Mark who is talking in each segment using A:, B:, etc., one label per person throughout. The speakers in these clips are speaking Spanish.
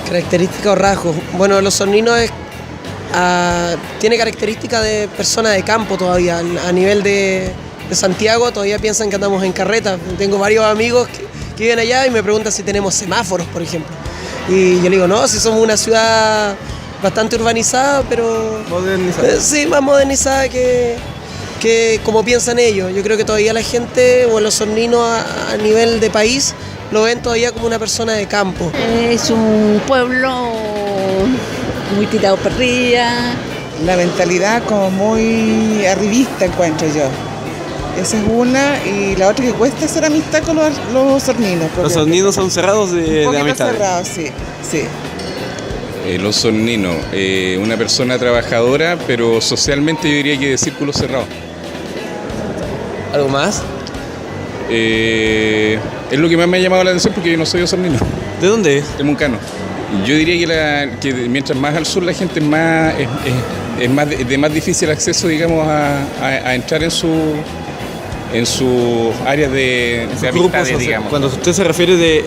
A: Características o rasgos. Bueno, Los Horninos tiene características de persona de campo todavía. A nivel de Santiago todavía piensan que andamos en carreta. Tengo varios amigos que viven allá y me preguntan si tenemos semáforos, por ejemplo. Y yo le digo, no, si somos una ciudad bastante urbanizada, pero...
B: Modernizada.
A: Sí, más modernizada que como piensan ellos. Yo creo que todavía la gente o Los Horninos a nivel de país lo ven todavía como una persona de campo.
C: Es un pueblo muy tirado para arriba.
D: La mentalidad como muy arribista encuentro yo. Esa es una, y la otra que cuesta hacer amistad con los horninos.
B: Los horninos son cerrados de amistad.
D: Cerrados, sí, sí.
E: Los Horninos, una persona trabajadora, pero socialmente yo diría que de círculo cerrado.
B: ¿Algo más?
E: Es lo que más me ha llamado la atención porque yo no soy osornino,
B: ¿De dónde es?
E: de Moncano. Yo diría que mientras más al sur la gente es más de más difícil acceso, digamos, a entrar en sus áreas de amistades, digamos.
B: Cuando usted se refiere de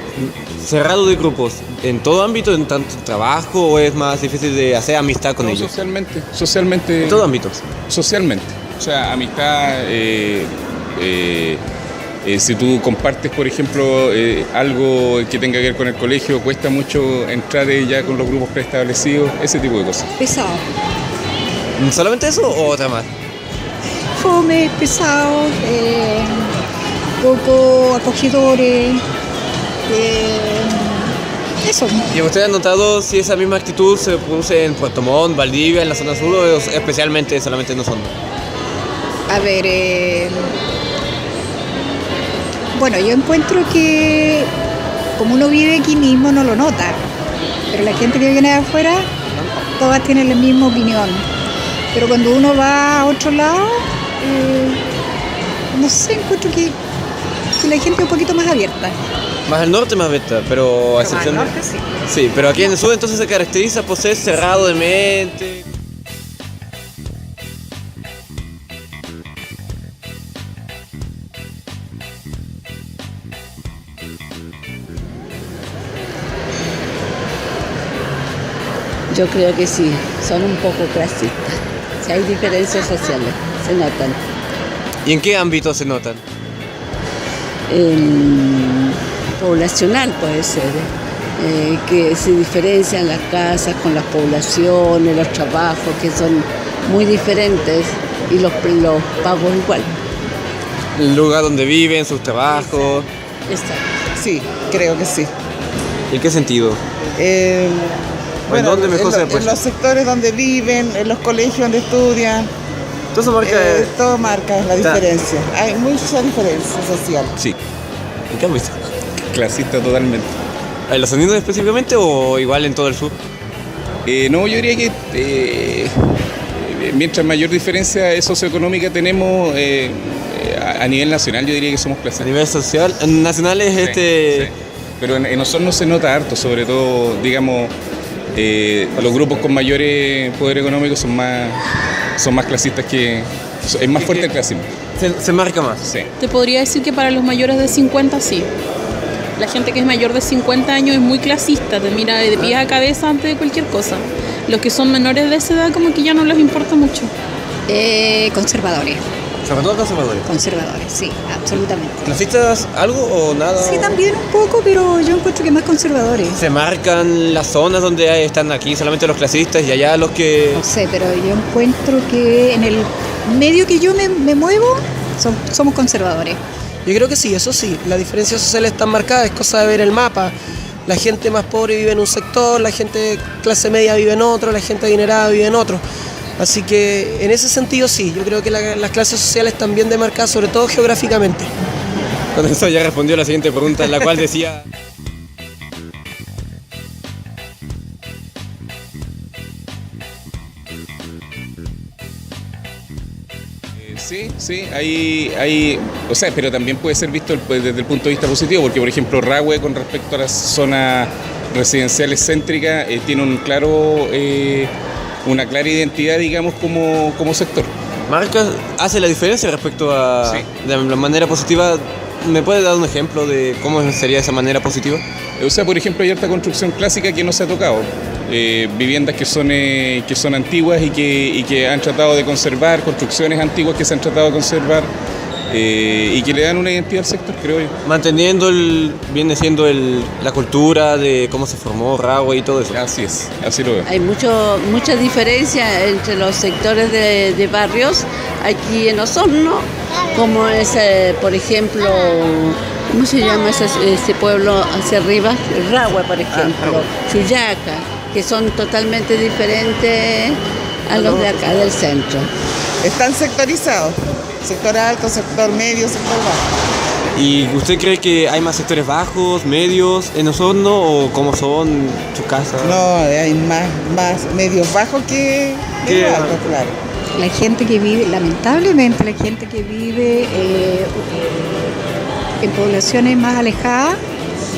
B: cerrado de grupos, ¿en todo ámbito, en tanto trabajo, o es más difícil de hacer amistad con
E: No,
B: ellos?
E: socialmente.
B: En todo ámbito.
E: Socialmente. O sea, amistad, si tú compartes, por ejemplo, algo que tenga que ver con el colegio, cuesta mucho entrar ya con los grupos preestablecidos, ese tipo de cosas.
C: Pesado.
B: ¿Solamente eso o otra más?
C: Fome, pesado, poco acogedores. Eso.
B: ¿Y usted ha notado si esa misma actitud se produce en Puerto Montt, Valdivia, en la zona sur, o especialmente solamente en Osorno?
C: A ver, bueno, yo encuentro que como uno vive aquí mismo no lo nota, pero la gente que viene de afuera, todas tienen la misma opinión. Pero cuando uno va a otro lado, no sé, encuentro que la gente es un poquito más abierta.
B: Más al norte, más beta, pero a
C: Pero más
B: excepción
C: al
B: de...
C: norte, sí.
B: Sí, pero aquí en el sur entonces se caracteriza por ser cerrado de mente.
F: Yo creo que sí, son un poco clasistas. Si hay diferencias sociales, se notan.
B: ¿Y en qué ámbito se notan?
F: Poblacional puede ser, que se diferencian las casas con las poblaciones, los trabajos que son muy diferentes y los pagos igual.
B: ¿El lugar donde viven, sus trabajos?
F: Exacto.
D: Sí, creo que sí.
B: ¿Y en qué sentido? ¿En dónde mejor se
D: en
B: apuesta?
D: los sectores donde viven, en los colegios donde estudian,
B: Entonces marca...
D: todo marca la diferencia. Hay mucha diferencia social.
E: Sí,
B: ¿En qué ámbito?
E: clasista totalmente.
B: ¿En los sonidos específicamente o igual en todo el sur?
E: No, yo diría que mientras mayor diferencia socioeconómica tenemos a nivel nacional, yo diría que somos
B: A
E: clasistas.
B: nivel social, nacional es
E: Sí. Pero en Osorno se nota harto, sobre todo, digamos, los grupos con mayores poder económico son más clasistas que... Es más fuerte el clasismo.
B: se marca más.
E: Sí.
G: Te podría decir que para los mayores de 50 sí. La gente que es mayor de 50 años es muy clasista, te mira de pies a cabeza antes de cualquier cosa. Los que son menores de esa edad como que ya no les importa mucho.
C: Conservadores,
B: Sobre todo conservadores.
C: sí, absolutamente.
B: ¿Clasistas algo o nada?
C: Sí, también un poco, pero yo encuentro que más conservadores.
B: ¿Se marcan las zonas donde están aquí solamente los clasistas y allá los que...?
C: No sé, pero yo encuentro que en el medio que yo me muevo, somos conservadores.
A: Yo creo que sí, eso sí, la diferencia social está marcada, es cosa de ver el mapa. La gente más pobre vive en un sector, la gente de clase media vive en otro, la gente adinerada vive en otro. Así que en ese sentido sí, yo creo que las clases sociales están bien demarcadas, sobre todo geográficamente.
B: Con eso ya respondió la siguiente pregunta, en la cual decía...
E: Sí, hay, o sea, pero también puede ser visto desde el punto de vista positivo, porque por ejemplo Rahue con respecto a las zonas residenciales céntricas tiene una clara identidad, digamos, como sector.
B: Marca hace la diferencia respecto a...
E: Sí.
B: De la manera positiva ¿Me puede dar un ejemplo de cómo sería esa manera positiva?
E: O sea, por ejemplo, hay alta construcción clásica que no se ha tocado. Viviendas que son antiguas y que han tratado de conservar, construcciones antiguas que se han tratado de conservar y que le dan una identidad al sector, creo yo.
B: Manteniendo viene siendo la cultura de cómo se formó Rahue y todo eso.
E: Así es, así lo veo.
F: Hay mucha diferencia entre los sectores de barrios aquí en Osorno, como es, por ejemplo, ¿cómo se llama ese pueblo hacia arriba? Rahue, por ejemplo, Chuyaca, que son totalmente diferentes a los de acá del centro.
D: Están sectorizados, sector alto, sector medio, sector bajo.
B: ¿Y usted cree que hay más sectores bajos, medios en Osorno o cómo son sus casas?
D: No, hay más medios bajos que altos, claro.
C: La gente que vive, lamentablemente, la gente que vive en poblaciones más alejadas,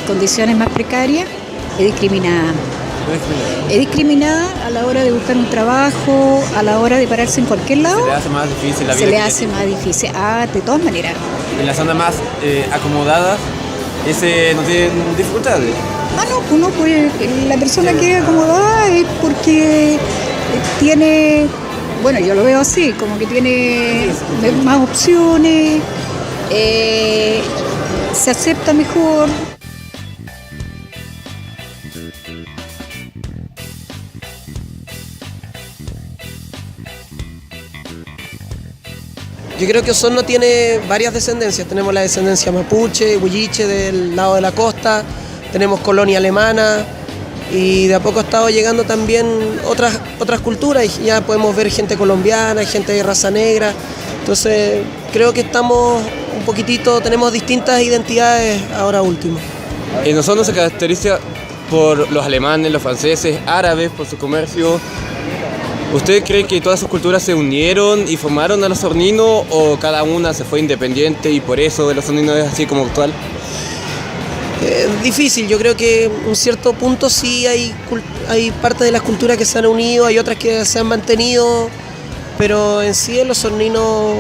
C: condiciones más precarias, es discriminada. Es discriminada a la hora de buscar un trabajo, a la hora de pararse en cualquier lado.
B: Se le hace más difícil la vida.
C: Se le hace más difícil. De todas maneras.
B: En la zona más acomodada, ese no tiene dificultades.
C: No, pues la persona que es acomodada es porque tiene, bueno, yo lo veo así, como que tiene más opciones, se acepta mejor.
A: Yo creo que Osorno tiene varias descendencias. Tenemos la descendencia mapuche, huilliche del lado de la costa, tenemos colonia alemana y de a poco ha estado llegando también otras culturas y ya podemos ver gente colombiana, gente de raza negra. Entonces creo que estamos un poquitito, tenemos distintas identidades ahora último.
B: En Osorno se caracteriza por los alemanes, los franceses, árabes, por su comercio. ¿Usted cree que todas sus culturas se unieron y formaron al osornino o cada una se fue independiente y por eso el osornino es así como actual?
A: Difícil, yo creo que en un cierto punto sí hay parte de las culturas que se han unido, hay otras que se han mantenido, pero en sí el osornino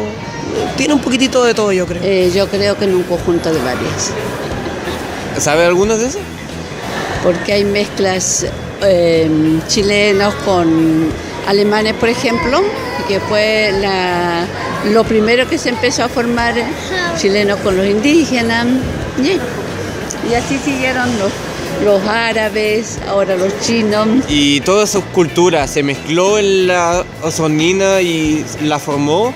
A: tiene un poquitito de todo, yo creo.
F: Yo creo que en un conjunto de varias.
B: ¿Sabe algunas de esas?
F: Porque hay mezclas chilenos con alemanes, por ejemplo, que fue lo primero que se empezó a formar, chilenos con los indígenas, y así siguieron los árabes, ahora los chinos.
B: ¿Y toda esa cultura se mezcló en la osornina y la formó?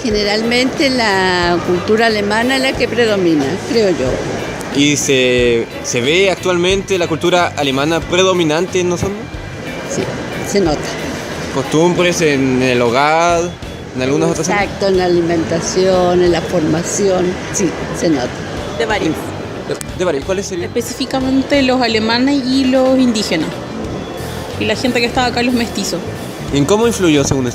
F: Generalmente la cultura alemana es la que predomina, creo yo.
B: ¿Y se ve actualmente la cultura alemana predominante en Osorno?
F: Sí, se nota.
B: ¿Costumbres en el hogar, en algunas otras zonas?
F: Exacto, en la alimentación, en la formación, sí, se nota.
G: De varios.
B: ¿De varios? ¿Cuáles serían?
G: Específicamente los alemanes y los indígenas. Y la gente que estaba acá, los mestizos.
B: ¿Y en cómo influyó según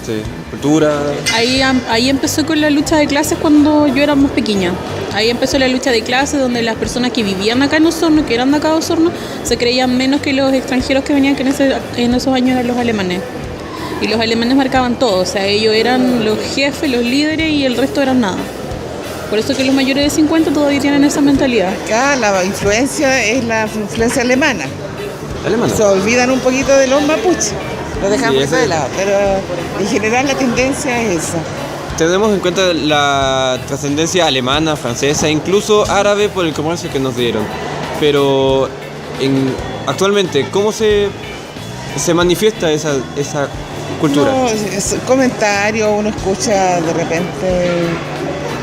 B: cultura?
G: Ahí empezó con la lucha de clases cuando yo era más pequeña. Ahí empezó la lucha de clases donde las personas que vivían acá en Osorno, que eran de acá de Osorno, se creían menos que los extranjeros que venían, que en esos años eran los alemanes. Y los alemanes marcaban todo, o sea, ellos eran los jefes, los líderes y el resto eran nada. Por eso que los mayores de 50 todavía tienen esa mentalidad.
D: Acá la influencia es la influencia alemana.
B: ¿Alemana?
D: Se olvidan un poquito de los mapuches. Lo dejamos
B: Sí,
D: de lado, pero en general la tendencia es esa.
B: Tenemos en cuenta la trascendencia alemana, francesa, incluso árabe por el comercio que nos dieron. Pero actualmente, ¿cómo se manifiesta esa cultura?
D: No, es comentario, uno escucha de repente,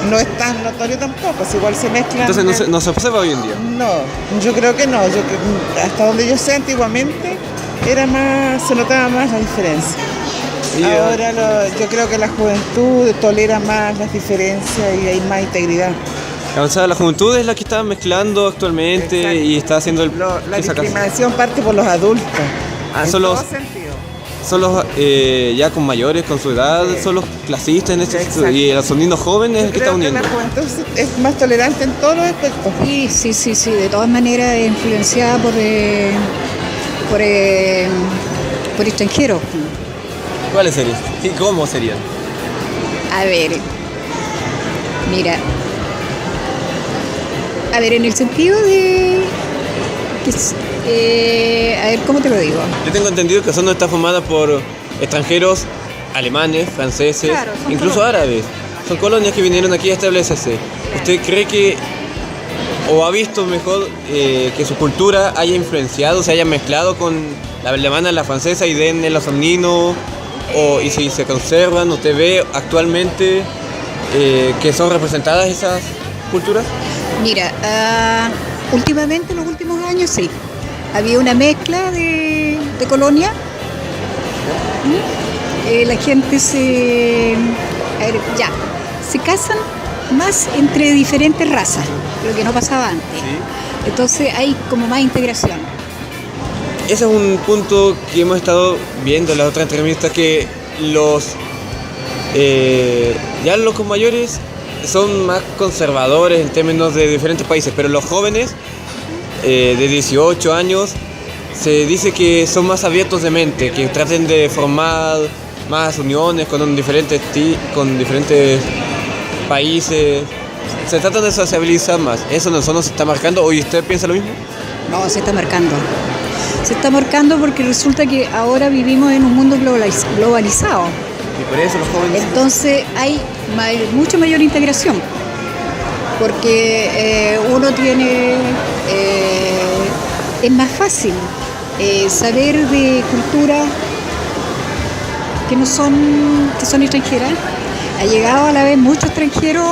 D: no es tan notorio tampoco, igual se mezclan.
B: Entonces no se observa hoy en día.
D: No, yo creo que no, hasta donde yo sé antiguamente se notaba más la diferencia. Ahora yo creo que la juventud tolera más las diferencias y hay más integridad.
B: O sea, la juventud es la que está mezclando actualmente. Exacto. Y está haciendo
D: la discriminación parte por los adultos.
B: Son los ya con mayores, con su edad, son los clasistas en este sentido. Y el osornino joven es el que está uniendo.
D: La juventud es más tolerante en todos los aspectos.
C: Sí, de todas maneras es influenciada por extranjeros.
B: ¿Cuáles serían? ¿Y cómo serían?
C: A ver, mira, A ver, en el sentido de... a ver, ¿cómo te lo digo?
B: Yo tengo entendido que Osorno está formada por extranjeros alemanes, franceses,
C: Claro, son
B: incluso
C: colonias.
B: árabes. Son colonias que vinieron aquí a establecerse. ¿Usted cree que, o ha visto mejor, que su cultura haya influenciado, se haya mezclado con la alemana, la francesa y den el osornino? Y si se conservan, ¿usted ve actualmente que son representadas esas culturas?
C: Mira, últimamente, en los últimos años, sí. Había una mezcla de colonia. La gente se casan más entre diferentes razas, lo que no pasaba antes.
B: Sí.
C: Entonces hay como más integración.
B: Ese es un punto que hemos estado viendo en las otras entrevistas, que los mayores son más conservadores en términos de diferentes países, pero los jóvenes de 18 años se dice que son más abiertos de mente, que traten de formar más uniones con diferentes países, se tratan de sociabilizar más. Eso no se está marcando. ¿Y usted piensa lo mismo?
C: No, se está marcando. Se está marcando porque resulta que ahora vivimos en un mundo globalizado.
B: Y por eso los jóvenes...
C: Entonces hay mucha mayor integración, porque uno tiene, es más fácil saber de culturas que son extranjeras. Ha llegado a la vez muchos extranjeros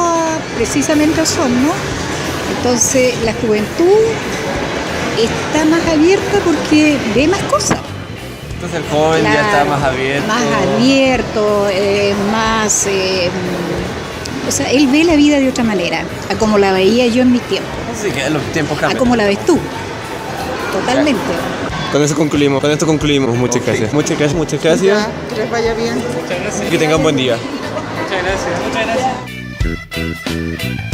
C: precisamente a Osorno, entonces la juventud está más abierta porque ve más cosas.
B: Entonces el joven ya está más abierto.
C: Más abierto, más... o sea, él ve la vida de otra manera, a como la veía yo en mis tiempos,
B: Sí, que los tiempos
C: a
B: cambian.
C: como la ves tú. Totalmente.
B: Con esto concluimos. Muchas gracias. Muchas gracias.
D: Ya, que les vaya bien.
B: Que tengan un buen día.
H: Muchas gracias.